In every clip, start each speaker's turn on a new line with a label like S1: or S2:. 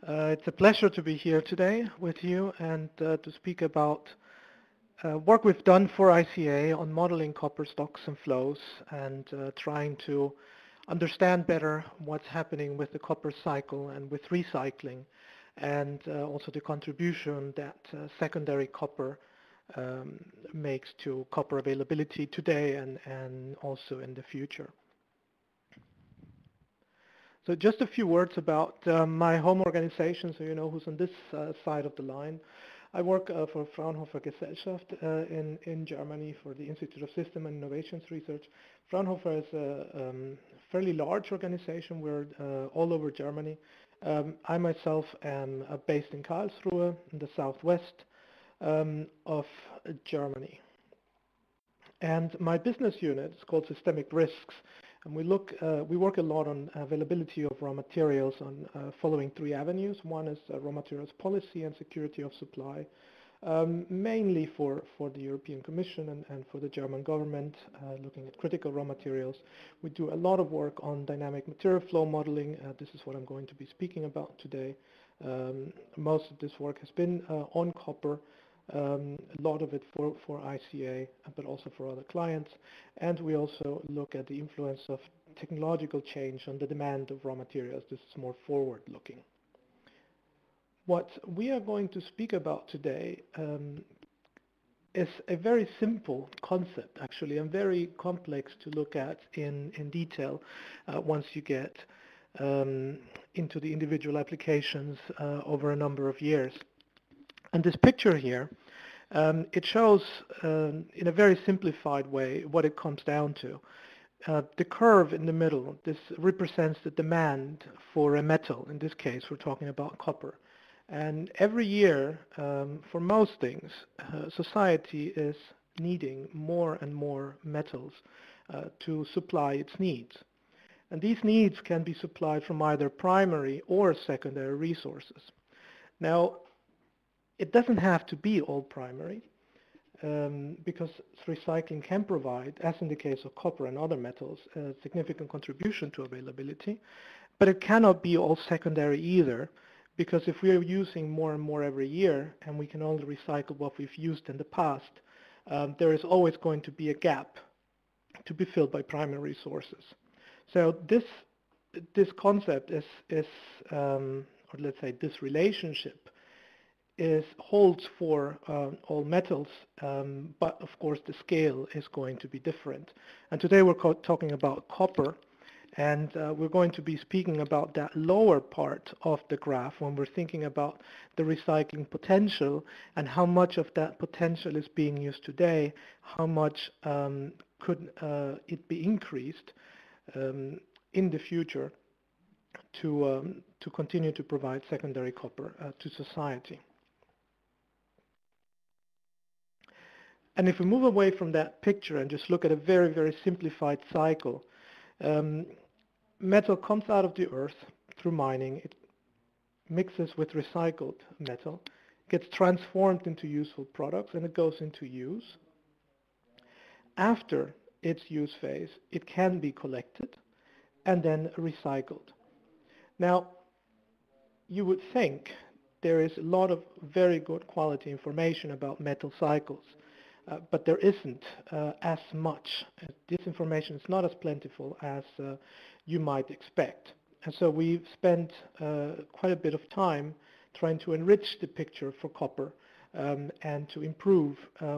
S1: It's a pleasure to be here today with you and to speak about work we've done for ICA on modeling copper stocks and flows and trying to understand better what's happening with the copper cycle and with recycling and also the contribution that secondary copper makes to copper availability today and also in the future. So just a few words about my home organization, so you know who's on this side of the line. I work for Fraunhofer Gesellschaft in Germany for the Institute of System and Innovations Research. Fraunhofer is a fairly large organization. We're all over Germany. I myself am based in Karlsruhe in the southwest of Germany. And my business unit is called Systemic Risks. And we work a lot on availability of raw materials on following three avenues. One is raw materials policy and security of supply, mainly for the European Commission and for the German government, looking at critical raw materials. We do a lot of work on dynamic material flow modeling. This is what I'm going to be speaking about today. Most of this work has been on copper. A lot of it for ICA, but also for other clients. And we also look at the influence of technological change on the demand of raw materials. This is more forward-looking. What we are going to speak about today is a very simple concept, actually, and very complex to look at in detail once you get into the individual applications over a number of years. And this picture here, it shows in a very simplified way what it comes down to. The curve in the middle, this represents the demand for a metal. In this case, we're talking about copper. And every year, for most things, society is needing more and more metals to supply its needs. And these needs can be supplied from either primary or secondary resources. Now, it doesn't have to be all primary because recycling can provide, as in the case of copper and other metals, a significant contribution to availability. But it cannot be all secondary either, because if we are using more and more every year and we can only recycle what we've used in the past, there is always going to be a gap to be filled by primary sources. So this concept is or let's say this relationship holds for all metals, but of course the scale is going to be different. And today we're talking about copper, and we're going to be speaking about that lower part of the graph when we're thinking about the recycling potential and how much of that potential is being used today, how much could it be increased in the future to continue to provide secondary copper to society. And if we move away from that picture and just look at a very, very simplified cycle, metal comes out of the earth through mining, it mixes with recycled metal, gets transformed into useful products, and it goes into use. After its use phase, it can be collected and then recycled. Now, you would think there is a lot of very good quality information about metal cycles. But there isn't as much. This information is not as plentiful as you might expect. And so we've spent quite a bit of time trying to enrich the picture for copper and to improve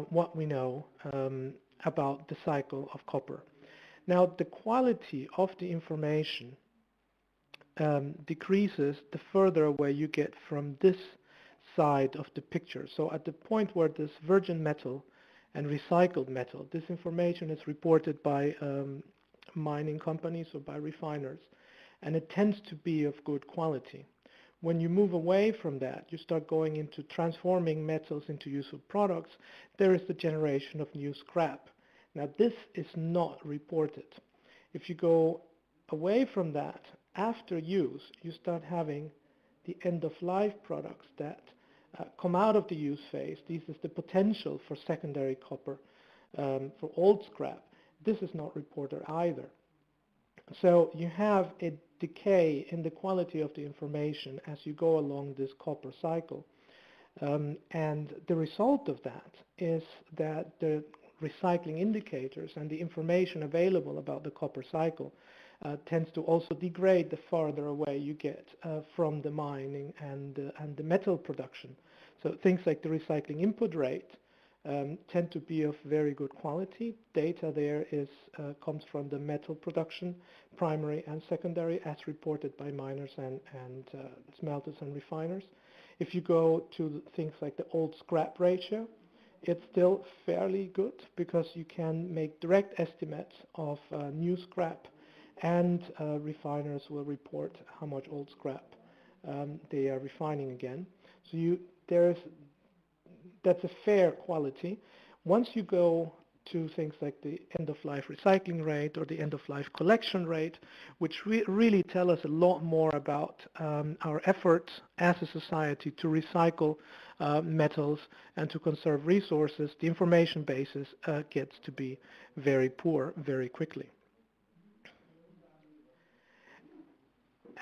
S1: what we know about the cycle of copper. Now, the quality of the information decreases the further away you get from this side of the picture. So at the point where this virgin metal and recycled metal, this information is reported by mining companies or by refiners, and it tends to be of good quality. When you move away from that, you start going into transforming metals into useful products, there is the generation of new scrap. Now this is not reported. If you go away from that, after use, you start having the end-of-life products that come out of the use phase. This is the potential for secondary copper, for old scrap. This is not reported either. So you have a decay in the quality of the information as you go along this copper cycle. And the result of that is that the recycling indicators and the information available about the copper cycle tends to also degrade the farther away you get from the mining and the metal production. So things like the recycling input rate tend to be of very good quality. Data there comes from the metal production, primary and secondary, as reported by miners and smelters and refiners. If you go to things like the old scrap ratio, it's still fairly good because you can make direct estimates of new scrap, and refiners will report how much old scrap they are refining again. So that's a fair quality. Once you go to things like the end-of-life recycling rate or the end-of-life collection rate, which really tell us a lot more about our efforts as a society to recycle metals and to conserve resources, the information basis gets to be very poor very quickly.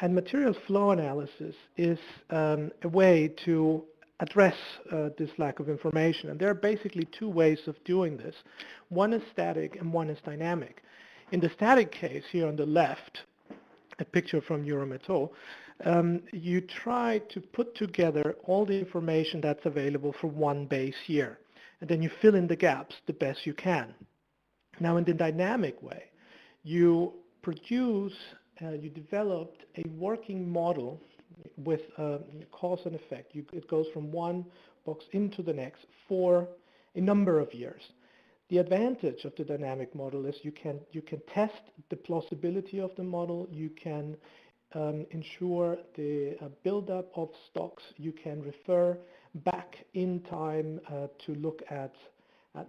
S1: And material flow analysis is a way to address this lack of information. And there are basically two ways of doing this. One is static and one is dynamic. In the static case, here on the left, a picture from Eurometal, you try to put together all the information that's available for one base year. And then you fill in the gaps the best you can. Now, in the dynamic way, you developed a working model with cause and effect. It goes from one box into the next for a number of years. The advantage of the dynamic model is you can test the plausibility of the model. You can ensure the buildup of stocks. You can refer back in time to look at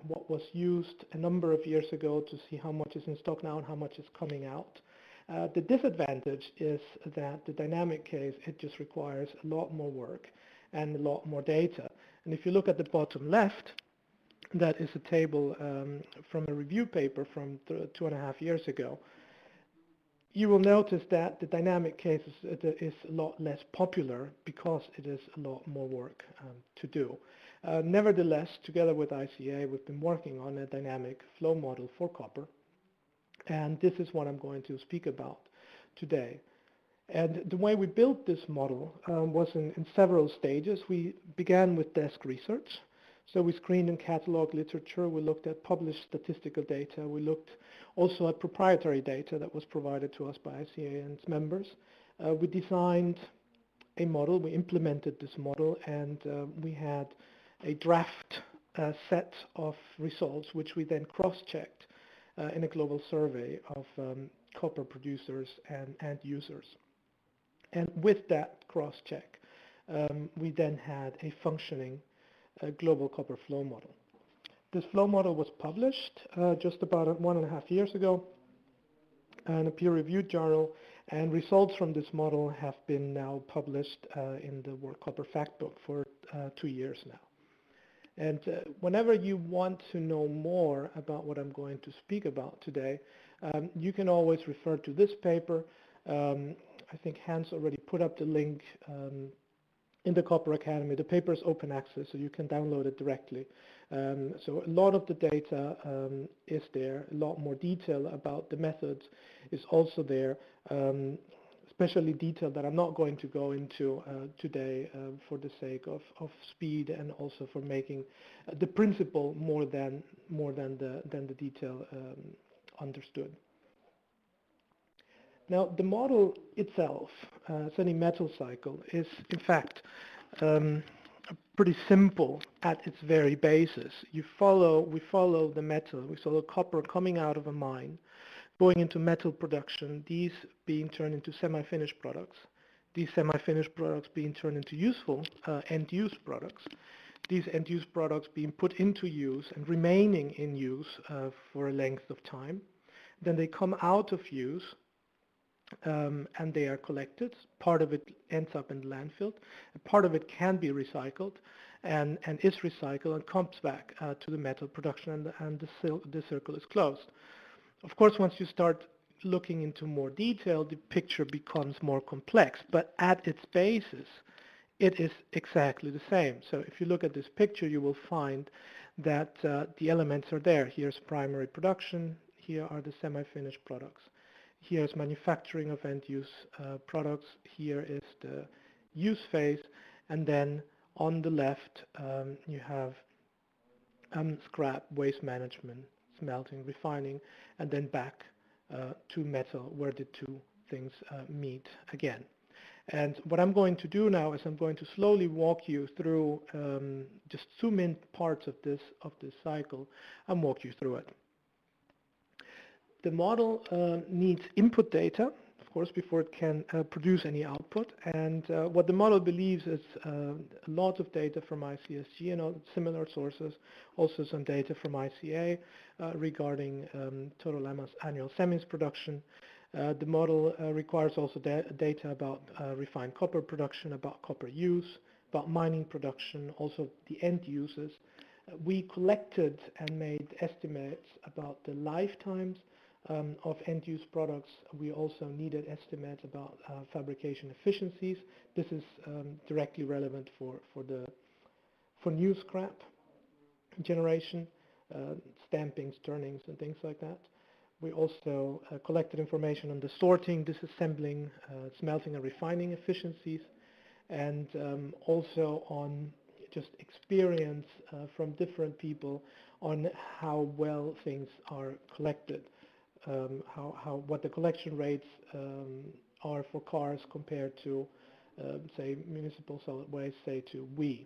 S1: what was used a number of years ago to see how much is in stock now and how much is coming out. The disadvantage is that the dynamic case, it just requires a lot more work and a lot more data. And if you look at the bottom left, that is a table from a review paper from 2.5 years ago. You will notice that the dynamic case is a lot less popular because it is a lot more work to do. Nevertheless, together with ICA, we've been working on a dynamic flow model for copper. And this is what I'm going to speak about today. And the way we built this model was in several stages. We began with desk research. So we screened and cataloged literature. We looked at published statistical data. We looked also at proprietary data that was provided to us by ICA and its members. We designed a model. We implemented this model, and we had a draft set of results, which we then cross-checked in a global survey of copper producers and users. And with that cross-check, we then had a functioning global copper flow model. This flow model was published just about 1.5 years ago in a peer-reviewed journal, and results from this model have been now published in the World Copper Factbook for 2 years now. And whenever you want to know more about what I'm going to speak about today, you can always refer to this paper. I think Hans already put up the link in the Copper Academy. The paper is open access, so you can download it directly. So a lot of the data is there. A lot more detail about the methods is also there, especially detail that I'm not going to go into today for the sake of speed and also for making the principle more than the detail understood. Now, the model itself, any metal cycle, is in fact pretty simple at its very basis. We follow the metal. We follow copper coming out of a mine, going into metal production, these being turned into semi-finished products, these semi-finished products being turned into useful end-use products, these end-use products being put into use and remaining in use for a length of time. Then they come out of use and they are collected. Part of it ends up in the landfill. A part of it can be recycled and is recycled and comes back to the metal production, and the circle is closed. Of course, once you start looking into more detail, the picture becomes more complex, but at its basis, it is exactly the same. So if you look at this picture, you will find that the elements are there. Here's primary production. Here are the semi-finished products. Here's manufacturing of end-use products. Here is the use phase. And then on the left, you have scrap, waste management, smelting, refining, and then back to metal, where the two things meet again. And what I'm going to do now is I'm going to slowly walk you through, just zoom in parts of this cycle and walk you through it. The model needs input data, of course, before it can produce any output. And what the model believes is a lot of data from ICSG and similar sources, also some data from ICA regarding total annual semis production. The model requires also data about refined copper production, about copper use, about mining production, also the end uses. We collected and made estimates about the lifetimes of end-use products. We also needed estimates about fabrication efficiencies. This is directly relevant for new scrap generation, stampings, turnings, and things like that. We also collected information on the sorting, disassembling, smelting, and refining efficiencies, and also on just experience from different people on how well things are collected. What the collection rates are for cars compared to, say, municipal solid waste, say, to WEEE.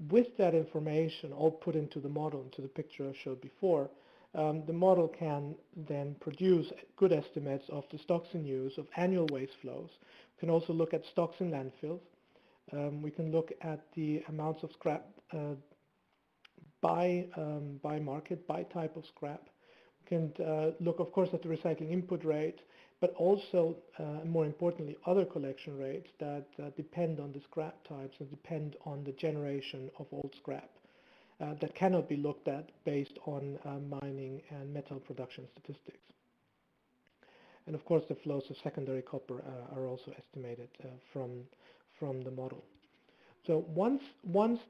S1: With that information all put into the model, into the picture I showed before, the model can then produce good estimates of the stocks in use, of annual waste flows. We can also look at stocks in landfills. We can look at the amounts of scrap by market, by type of scrap. We can look, of course, at the recycling input rate, but also, more importantly, other collection rates that depend on the scrap types and depend on the generation of old scrap that cannot be looked at based on mining and metal production statistics. And of course, the flows of secondary copper are also estimated from the model. So once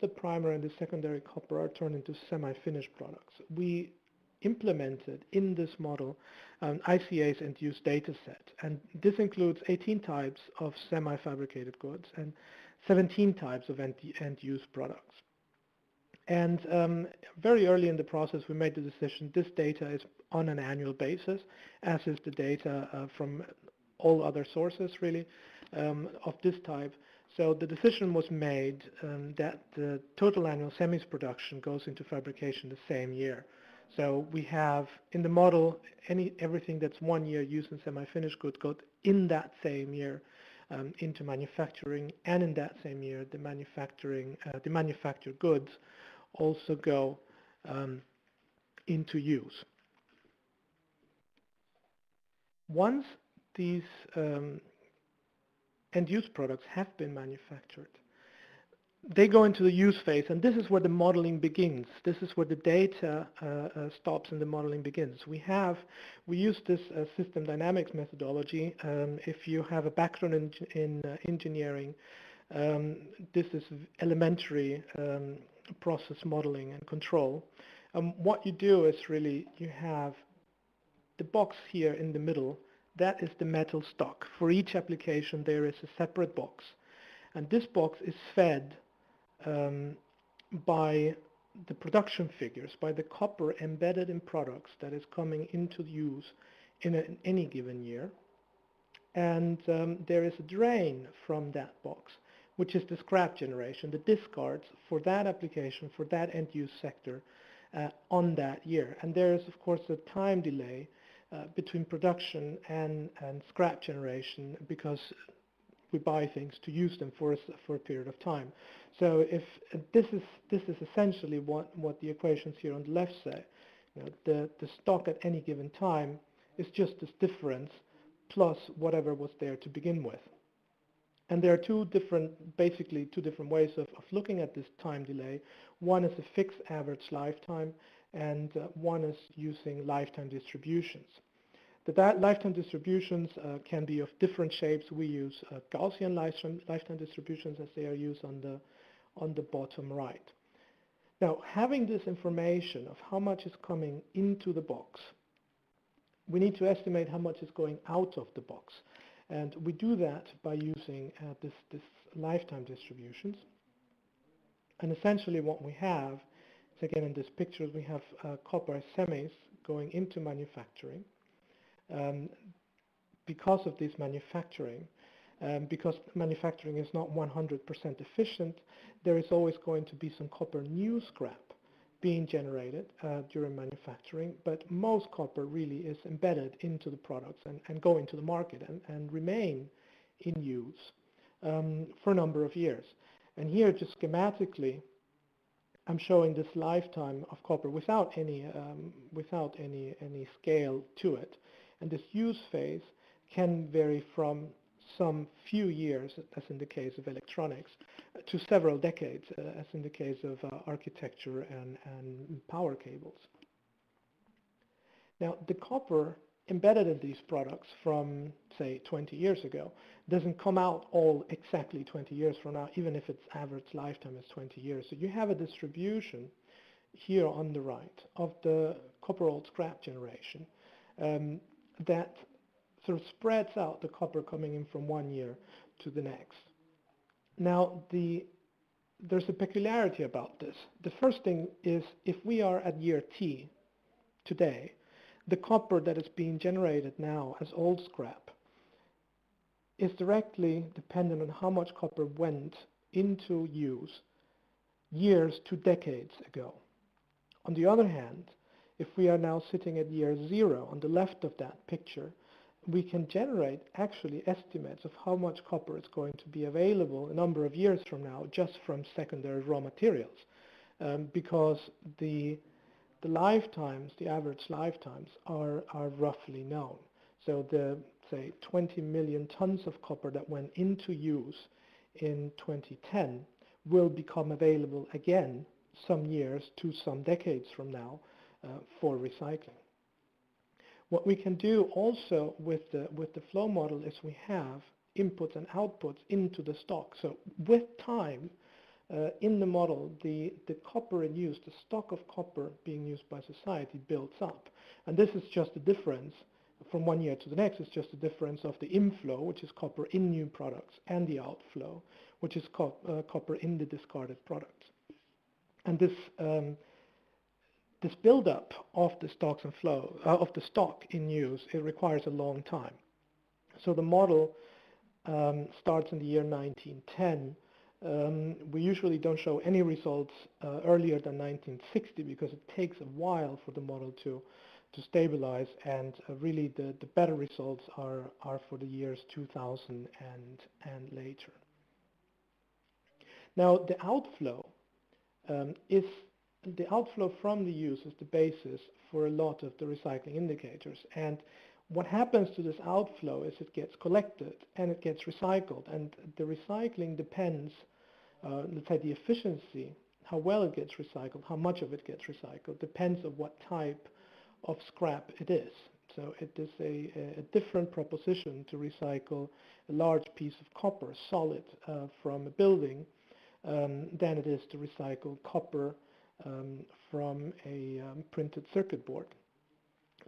S1: the primary and the secondary copper are turned into semi-finished products, we implemented in this model ICA's end-use data set. And this includes 18 types of semi-fabricated goods and 17 types of end-use products. And very early in the process, we made the decision this data is on an annual basis, as is the data from all other sources, really, of this type. So the decision was made that the total annual semis production goes into fabrication the same year. So we have in the model everything that's 1 year used in semi-finished goods goes in that same year into manufacturing, and in that same year the manufactured goods also go into use. Once these end-use products have been manufactured, they go into the use phase, and this is where the modeling begins. This is where the data stops and the modeling begins. We use this system dynamics methodology. If you have a background in engineering, this is elementary process modeling and control. What you do is really you have the box here in the middle. That is the metal stock. For each application, there is a separate box, and this box is fed by the production figures, by the copper embedded in products that is coming into use in any given year. And there is a drain from that box, which is the scrap generation, the discards for that application, for that end-use sector on that year. And there is, of course, a time delay between production and scrap generation, because we buy things to use them for a period of time. So if this is essentially what the equations here on the left say. The stock at any given time is just this difference plus whatever was there to begin with. And there are basically two different ways of looking at this time delay. One is a fixed average lifetime, and one is using lifetime distributions. The lifetime distributions can be of different shapes. We use Gaussian lifetime distributions as they are used on the bottom right. Now, having this information of how much is coming into the box, we need to estimate how much is going out of the box. And we do that by using this lifetime distributions. And essentially what we have is, again in this picture, we have copper semis going into manufacturing. Because of this manufacturing, because manufacturing is not 100% efficient, there is always going to be some copper new scrap being generated during manufacturing, but most copper really is embedded into the products and go into the market and remain in use for a number of years. And here, just schematically, I'm showing this lifetime of copper without any scale to it. And this use phase can vary from some few years, as in the case of electronics, to several decades, as in the case of architecture and power cables. Now, the copper embedded in these products from, say, 20 years ago doesn't come out all exactly 20 years from now, even if its average lifetime is 20 years. So you have a distribution here on the right of the copper old scrap generation that sort of spreads out the copper coming in from one year to the next. Now, there's a peculiarity about this. The first thing is, if we are at year T today, the copper that is being generated now as old scrap is directly dependent on how much copper went into use years to decades ago. On the other hand, if we are now sitting at year 0 on the left of that picture, we can generate actually estimates of how much copper is going to be available a number of years from now just from secondary raw materials, because the lifetimes, the average lifetimes are roughly known. So the, say, 20 million tons of copper that went into use in 2010 will become available again some years to some decades from now for recycling. What we can do also with the flow model is we have inputs and outputs into the stock. So with time, in the model, the copper in use, the stock of copper being used by society builds up. And this is just the difference from one year to the next. It's just the difference of the inflow, which is copper in new products, and the outflow, which is copper in the discarded products. And this buildup of the stocks and flow of the stock in use, it requires a long time. So the model starts in the year 1910. We usually don't show any results earlier than 1960 because it takes a while for the model to stabilize, and really the better results are for the years 2000 and later. Now, the outflow from the use is the basis for a lot of the recycling indicators. And what happens to this outflow is it gets collected and it gets recycled. And the recycling depends, let's say the efficiency, how well it gets recycled, how much of it gets recycled, depends on what type of scrap it is. So it is a different proposition to recycle a large piece of copper, solid, from a building than it is to recycle copper from a printed circuit board,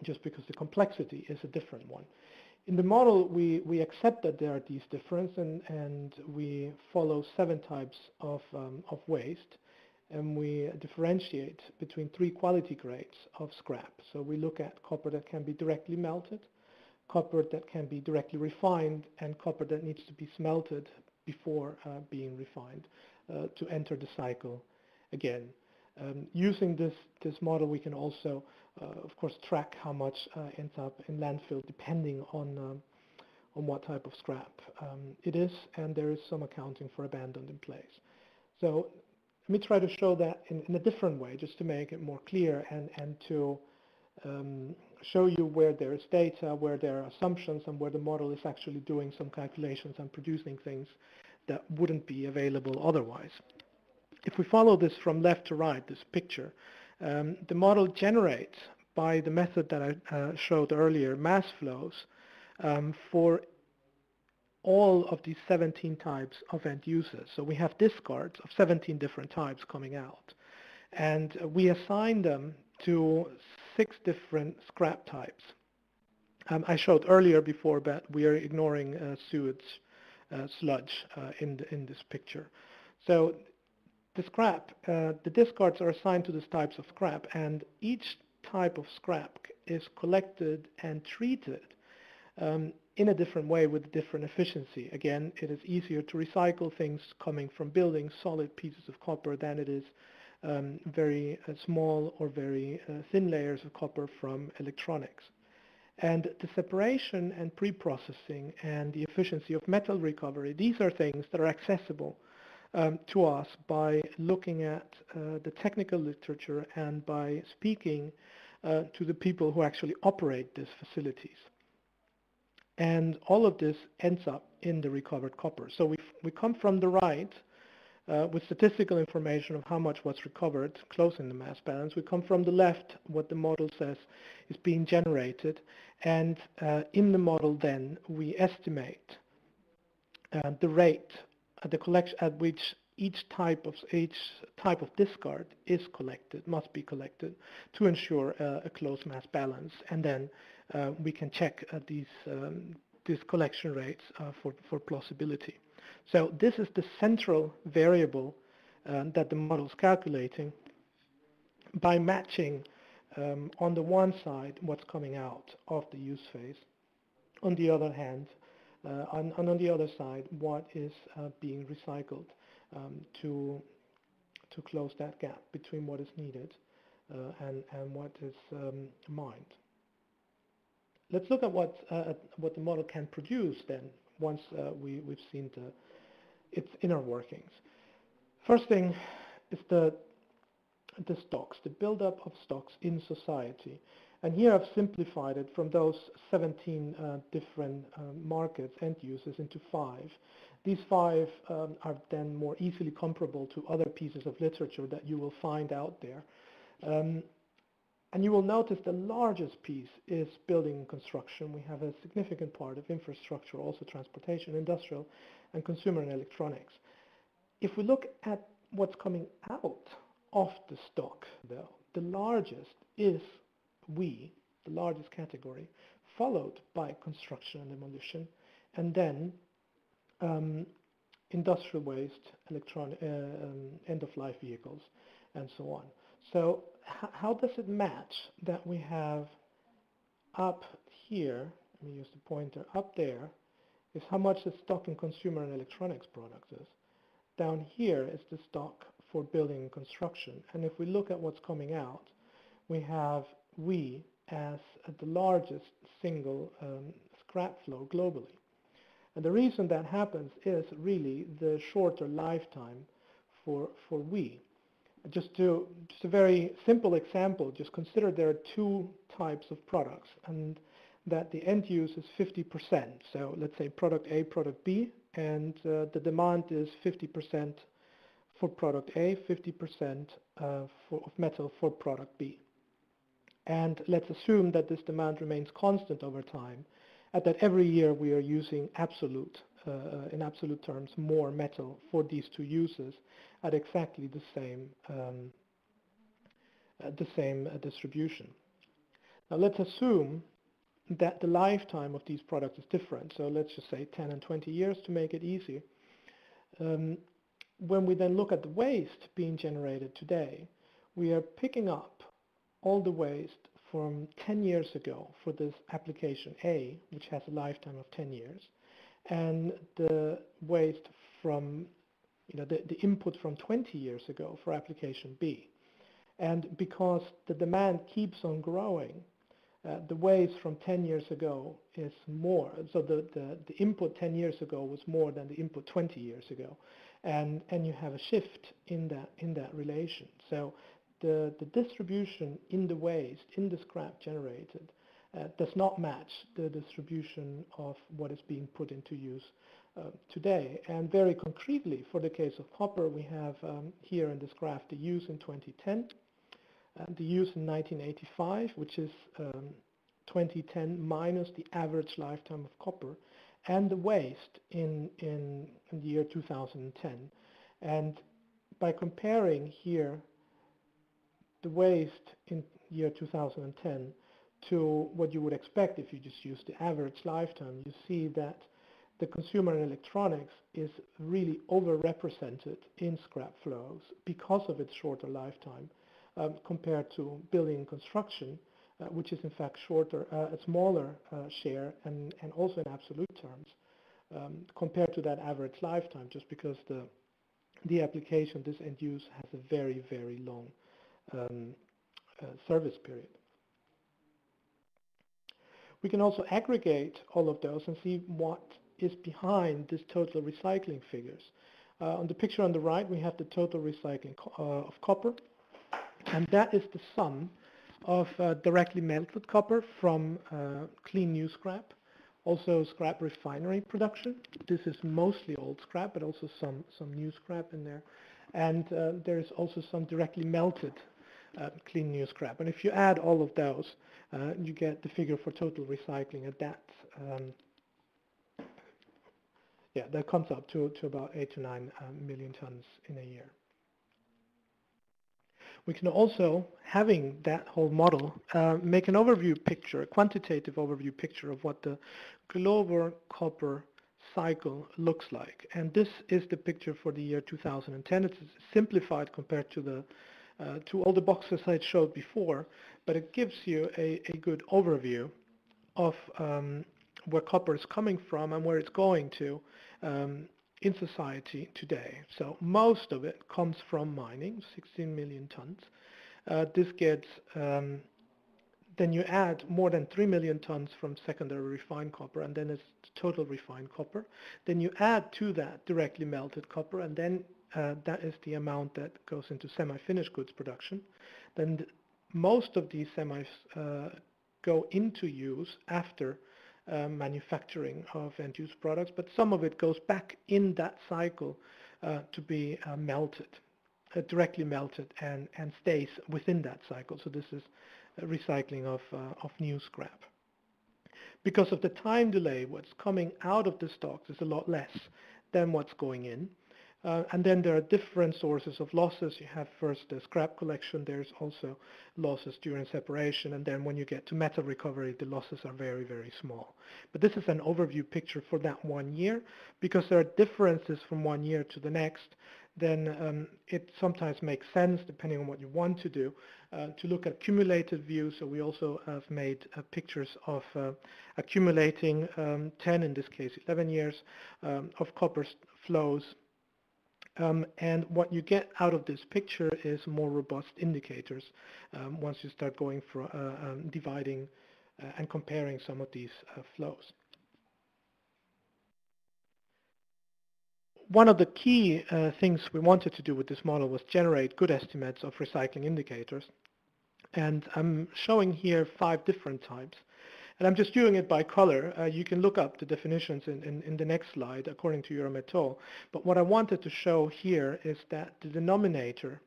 S1: just because the complexity is a different one. In the model, we accept that there are these differences, and we follow 7 types of waste, and we differentiate between 3 quality grades of scrap. So we look at copper that can be directly melted, copper that can be directly refined, and copper that needs to be smelted before being refined to enter the cycle again. Using this model, we can also, of course, track how much ends up in landfill, depending on what type of scrap it is, and there is some accounting for abandoned in place. So let me try to show that in a different way, just to make it more clear, and to show you where there is data, where there are assumptions, and where the model is actually doing some calculations and producing things that wouldn't be available otherwise. If we follow this from left to right, this picture, the model generates by the method that I showed earlier, mass flows, for all of these 17 types of end users. So we have discards of 17 different types coming out. And we assign them to 6 different scrap types. I showed earlier before, but we are ignoring sewage sludge in this picture. So the scrap, the discards are assigned to these types of scrap, and each type of scrap is collected and treated in a different way with different efficiency. Again, it is easier to recycle things coming from buildings, solid pieces of copper, than it is very small or very thin layers of copper from electronics. And the separation and pre-processing and the efficiency of metal recovery, these are things that are accessible to us by looking at the technical literature and by speaking to the people who actually operate these facilities. And all of this ends up in the recovered copper. So we come from the right with statistical information of how much was recovered, closing the mass balance. We come from the left, what the model says is being generated. And in the model then, we estimate the rate at the collection at which each type of discard is collected, must be collected, to ensure a close mass balance. And then we can check these collection rates for plausibility. So this is the central variable that the model is calculating by matching on the one side what's coming out of the use phase, on the other hand, on the other side what is being recycled to close that gap between what is needed and what is mined. Let's look at what the model can produce then once we've seen its inner workings. First thing is the stocks, the buildup of stocks in society. And here I've simplified it from those 17 different markets, end users, into 5. These 5 are then more easily comparable to other pieces of literature that you will find out there. And you will notice the largest piece is building and construction. We have a significant part of infrastructure, also transportation, industrial, and consumer and electronics. If we look at what's coming out of the stock, though, the largest is the largest category, followed by construction and demolition, and then industrial waste, end-of-life vehicles, and so on. So how does it match that we have up here, let me use the pointer, up there is how much the stock in consumer and electronics products is. Down here is the stock for building and construction. And if we look at what's coming out, we have as the largest single scrap flow globally. And the reason that happens is really the shorter lifetime for Just a very simple example, just consider there are 2 types of products and that the end use is 50%. So let's say product A, product B, and the demand is 50% for product A, 50% of metal for product B. And let's assume that this demand remains constant over time, and that every year we are using in absolute terms, more metal for these 2 uses at exactly the same distribution. Now let's assume that the lifetime of these products is different. So let's just say 10 and 20 years to make it easy. When we then look at the waste being generated today, we are picking up all the waste from 10 years ago for this application A, which has a lifetime of 10 years, and the waste from, the input from 20 years ago for application B. And because the demand keeps on growing, the waste from 10 years ago is more. So the input 10 years ago was more than the input 20 years ago. And you have a shift in that relation. So the distribution in the waste, in the scrap generated, does not match the distribution of what is being put into use today. And very concretely, for the case of copper, we have here in this graph the use in 2010. the use in 1985, which is 2010 minus the average lifetime of copper, and the waste in the year 2010. And by comparing here the waste in year 2010 to what you would expect if you just use the average lifetime, you see that the consumer and electronics is really overrepresented in scrap flows because of its shorter lifetime compared to building and construction, which is in fact a smaller share and also in absolute terms compared to that average lifetime, just because the application, this end use, has a very, very long service period. We can also aggregate all of those and see what is behind this total recycling figures. On the picture on the right, we have the total recycling of copper, and that is the sum of directly melted copper from clean new scrap, also scrap refinery production. This is mostly old scrap, but also some new scrap in there. And there is also some directly melted clean new scrap. And if you add all of those, you get the figure for total recycling at that. That comes up to about 8 to 9 million tons in a year. We can also, having that whole model, make an overview picture, a quantitative overview picture of what the global copper cycle looks like. And this is the picture for the year 2010. It's simplified compared to all the boxes I showed before, but it gives you a good overview of where copper is coming from and where it's going to in society today. So most of it comes from mining, 16 million tons. This gets, then you add more than 3 million tons from secondary refined copper, and then it's total refined copper. Then you add to that directly melted copper, and then that is the amount that goes into semi-finished goods production. Then most of these semis go into use after manufacturing of end-use products, but some of it goes back in that cycle to be melted, directly melted, and stays within that cycle. So this is recycling of new scrap. Because of the time delay, what's coming out of the stocks is a lot less than what's going in. And then there are different sources of losses. You have first the scrap collection. There's also losses during separation. And then when you get to metal recovery, the losses are very, very small. But this is an overview picture for that 1 year. Because there are differences from 1 year to the next, then it sometimes makes sense, depending on what you want to do, to look at cumulative views. So we also have made pictures of accumulating 10, in this case 11 years, of copper flows. And what you get out of this picture is more robust indicators once you start going for dividing and comparing some of these flows. One of the key things we wanted to do with this model was generate good estimates of recycling indicators. And I'm showing here 5 different types. And I'm just doing it by color. You can look up the definitions in the next slide according to your method. But what I wanted to show here is that the denominator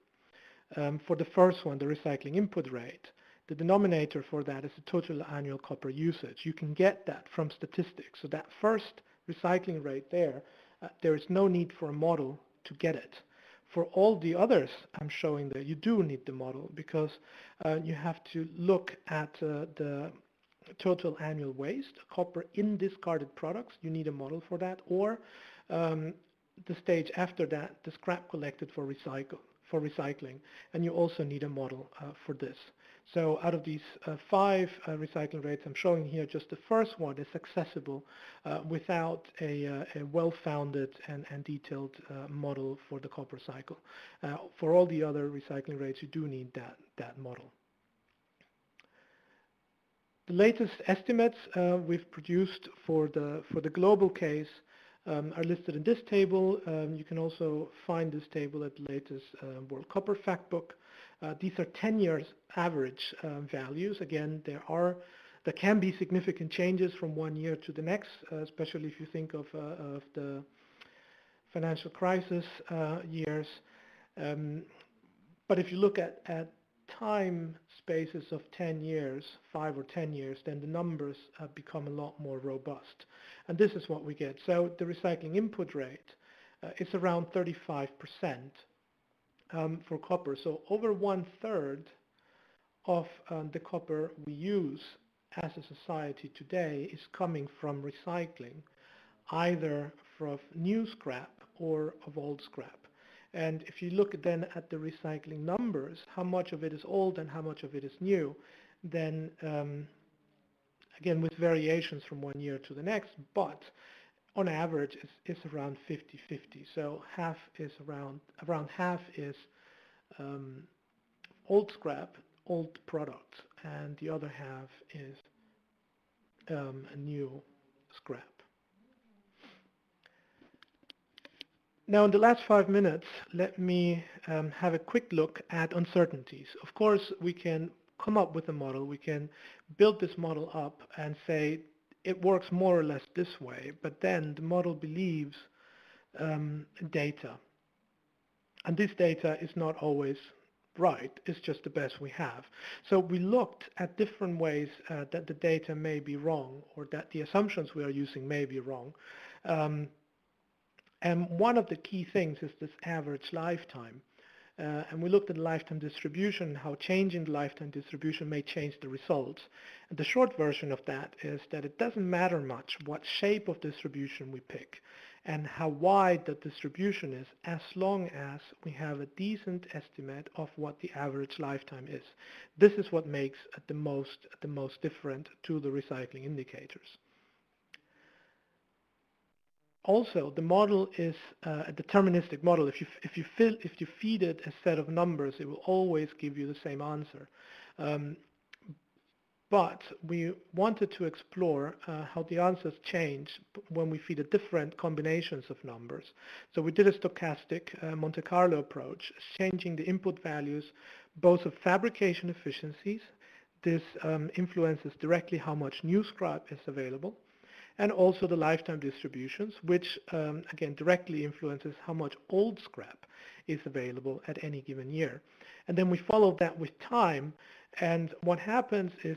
S1: for the first one, the recycling input rate, the denominator for that is the total annual copper usage. You can get that from statistics. So that first recycling rate there is no need for a model to get it. For all the others I'm showing there, you do need the model because you have to look at the total annual waste, copper in discarded products. You need a model for that, or the stage after that, the scrap collected for recycling, and you also need a model for this. So out of these 5 recycling rates I'm showing here, just the first one is accessible without a well-founded and detailed model for the copper cycle. For all the other recycling rates, you do need that model. The latest estimates we've produced for the global case are listed in this table. You can also find this table at the latest World Copper Factbook. These are 10 years average values. Again, there can be significant changes from 1 year to the next, especially if you think of the financial crisis years. But if you look at time spaces of 10 years, 5 or 10 years, then the numbers become a lot more robust. And this is what we get. So the recycling input rate is around 35% for copper. So over 1/3 of the copper we use as a society today is coming from recycling, either from new scrap or of old scrap. And if you look then at the recycling numbers, how much of it is old and how much of it is new, then again with variations from one year to the next, but on average it's around 50-50. So half is around half is old scrap, old products, and the other half is a new scrap. Now, in the last 5 minutes, let me have a quick look at uncertainties. Of course, we can come up with a model. We can build this model up and say it works more or less this way, but then the model believes data. And this data is not always right. It's just the best we have. So we looked at different ways that the data may be wrong, or that the assumptions we are using may be wrong. And one of the key things is this average lifetime. And we looked at the lifetime distribution, how changing the lifetime distribution may change the results. And the short version of that is that it doesn't matter much what shape of distribution we pick and how wide the distribution is, as long as we have a decent estimate of what the average lifetime is. This is what makes it the most different to the recycling indicators. Also, the model is a deterministic model. If you feed it a set of numbers, it will always give you the same answer. But we wanted to explore how the answers change when we feed it different combinations of numbers. So we did a stochastic Monte Carlo approach, changing the input values both of fabrication efficiencies. This influences directly how much new scrap is available, and also the lifetime distributions, which again directly influences how much old scrap is available at any given year. And then we follow that with time, and what happens is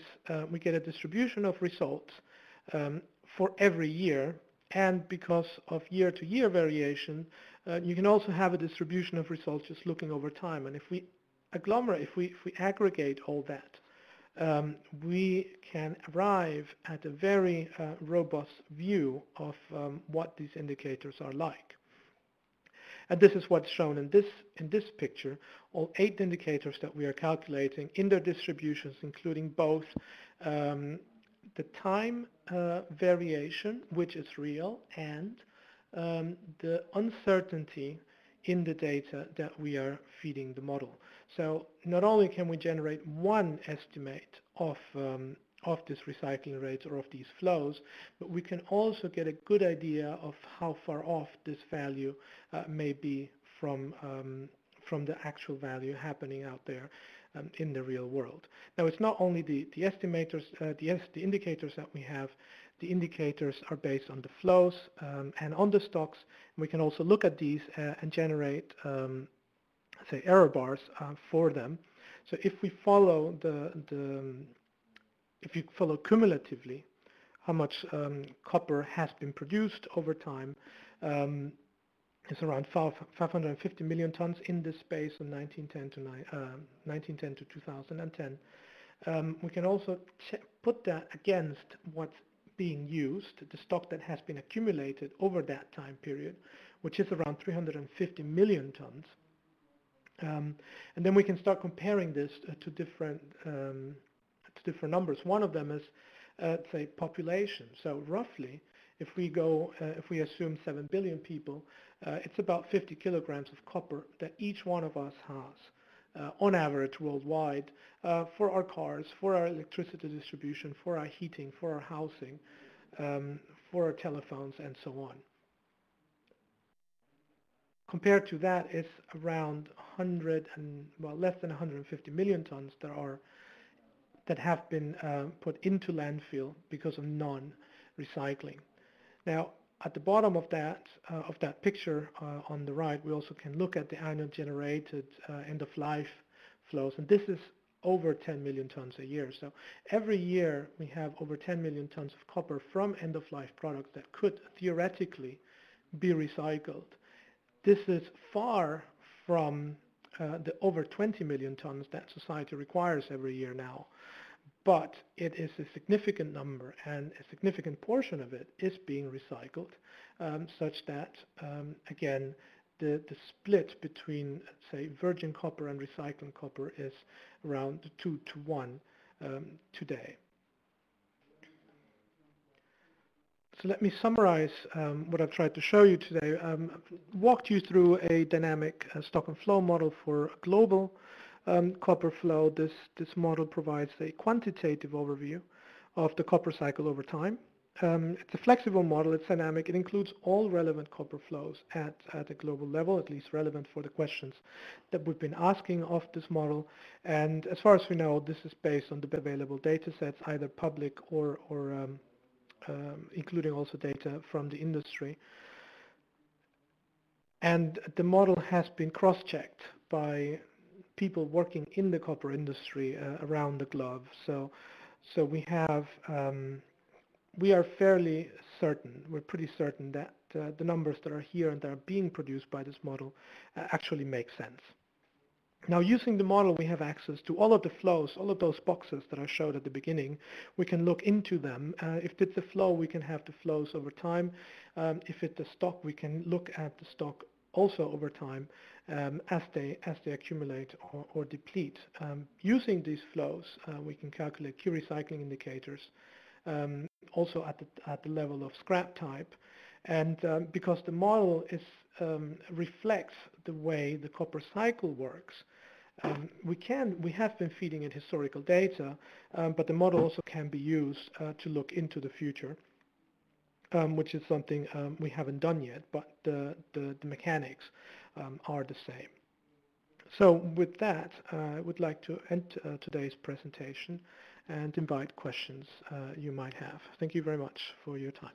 S1: we get a distribution of results for every year, and because of year-to-year variation, you can also have a distribution of results just looking over time. And if we agglomerate, if we aggregate all that, we can arrive at a very robust view of what these indicators are like. And this is what's shown in this picture, all 8 indicators that we are calculating in their distributions, including both the time variation, which is real, and the uncertainty in the data that we are feeding the model. So not only can we generate one estimate of this recycling rate or of these flows, but we can also get a good idea of how far off this value may be from the actual value happening out there in the real world. Now, it's not only the estimators, the indicators that we have. The indicators are based on the flows and on the stocks. We can also look at these and generate, say, error bars for them. So if we follow if you follow cumulatively how much copper has been produced over time, it's around 550 million tons in this space from 1910 to 2010. We can also put that against what's being used, the stock that has been accumulated over that time period, which is around 350 million tons. And then we can start comparing this to different numbers. One of them is, say, population. So roughly, if we assume 7 billion people, it's about 50 kilograms of copper that each one of us has, on average worldwide, for our cars, for our electricity distribution, for our heating, for our housing, for our telephones, and so on. Compared to that, it's around less than 150 million tons that have been put into landfill because of non-recycling. Now, at the bottom of that picture on the right, we also can look at the annual generated end-of-life flows, and this is over 10 million tons a year. So every year we have over 10 million tons of copper from end-of-life products that could theoretically be recycled. This is far from the over 20 million tons that society requires every year now. But it is a significant number, and a significant portion of it is being recycled, such that, again, the split between, say, virgin copper and recycled copper is around 2 to 1 today. So let me summarize what I've tried to show you today. I've walked you through a dynamic stock and flow model for a global copper flow. This model provides a quantitative overview of the copper cycle over time. It's a flexible model, it's dynamic, it includes all relevant copper flows at a global level, at least relevant for the questions that we've been asking of this model. And as far as we know, this is based on the available data sets, either public or including also data from the industry. And the model has been cross-checked by people working in the copper industry around the globe. So we have, we are fairly certain, we're pretty certain that the numbers that are here and that are being produced by this model actually make sense. Now, using the model, we have access to all of the flows, all of those boxes that I showed at the beginning. We can look into them. If it's a flow, we can have the flows over time. If it's a stock, we can look at the stock also over time as they accumulate or deplete. Using these flows, we can calculate key recycling indicators, also at the level of scrap type. And because the model reflects the way the copper cycle works, we have been feeding it historical data, but the model also can be used to look into the future, which is something we haven't done yet, but the mechanics are the same. So with that, I would like to end today's presentation and invite questions you might have. Thank you very much for your time.